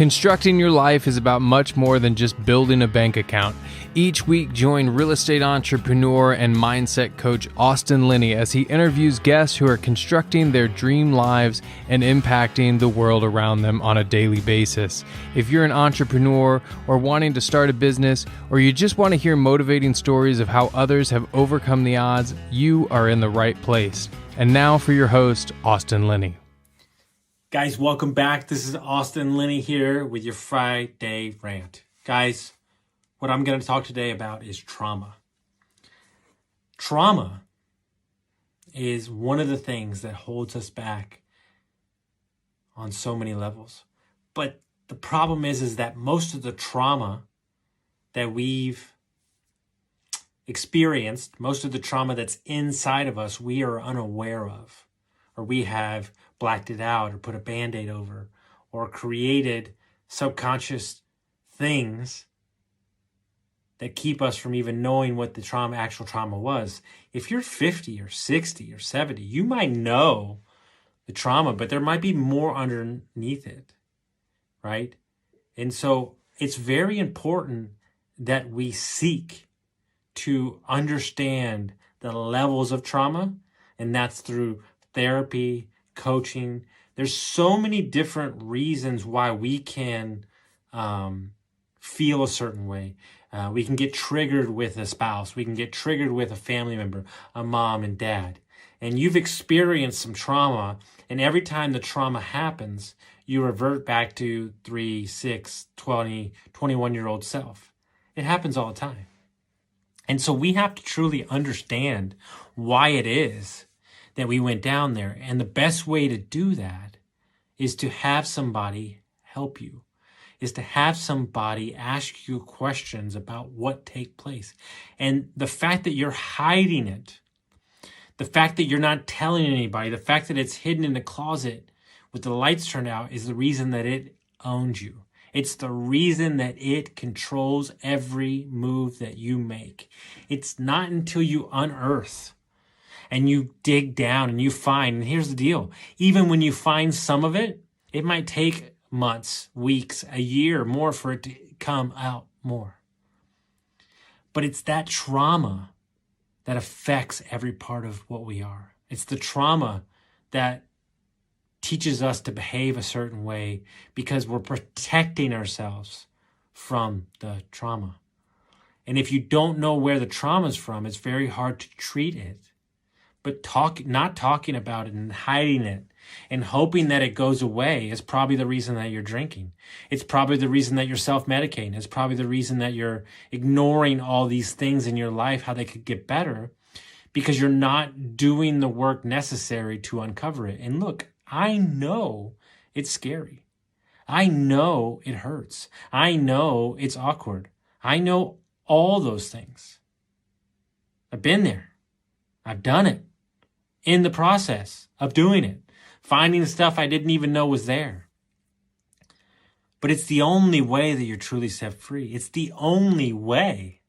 Constructing your life is about much more than just building a bank account. Each week, join real estate entrepreneur and mindset coach Austin Linney as he interviews guests who are constructing their dream lives and impacting the world around them on a daily basis. If you're an entrepreneur or wanting to start a business, or you just want to hear motivating stories of how others have overcome the odds, you are in the right place. And now for your host, Austin Linney. Guys, welcome back. This is Austin Linney here with your Friday Rant. Guys, what I'm going to talk today about is trauma. Trauma is one of the things that holds us back on so many levels. But the problem is that most of the trauma that we've experienced, most of the trauma that's inside of us, we are unaware of, or we have blacked it out or put a Band-Aid over or created subconscious things that keep us from even knowing what the actual trauma was. If you're 50 or 60 or 70, you might know the trauma, but there might be more underneath it, right? And so it's very important that we seek to understand the levels of trauma, and that's through therapy, coaching. There's so many different reasons why we can feel a certain way. We can get triggered with a spouse. We can get triggered with a family member, a mom and dad. And you've experienced some trauma, and every time the trauma happens, you revert back to 3, 6, 20, 21-year-old self. It happens all the time. And so we have to truly understand why it is that we went down there. And the best way to do that is to have somebody help you, is to have somebody ask you questions about what take place. And the fact that you're hiding it, the fact that you're not telling anybody, the fact that it's hidden in the closet with the lights turned out is the reason that it owns you. It's the reason that it controls every move that you make. It's not until you unearth and you dig down and you find, and here's the deal, even when you find some of it, it might take months, weeks, a year more for it to come out more. But it's that trauma that affects every part of what we are. It's the trauma that teaches us to behave a certain way because we're protecting ourselves from the trauma. And if you don't know where the trauma is from, it's very hard to treat it. But not talking about it and hiding it and hoping that it goes away is probably the reason that you're drinking. It's probably the reason that you're self-medicating. It's probably the reason that you're ignoring all these things in your life, how they could get better, because you're not doing the work necessary to uncover it. And look, I know it's scary. I know it hurts. I know it's awkward. I know all those things. I've been there. I've done it. In the process of doing it, finding the stuff I didn't even know was there. But it's the only way that you're truly set free. It's the only way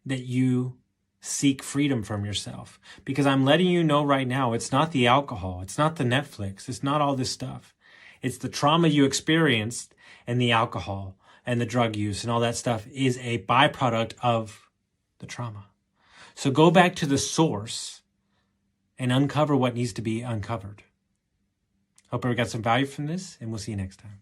that you seek freedom from yourself. Because I'm letting you know right now, it's not the alcohol. It's not the Netflix. It's not all this stuff. It's the trauma you experienced, and the alcohol and the drug use and all that stuff is a byproduct of the trauma. So go back to the source and uncover what needs to be uncovered. Hope everyone got some value from this, and we'll see you next time.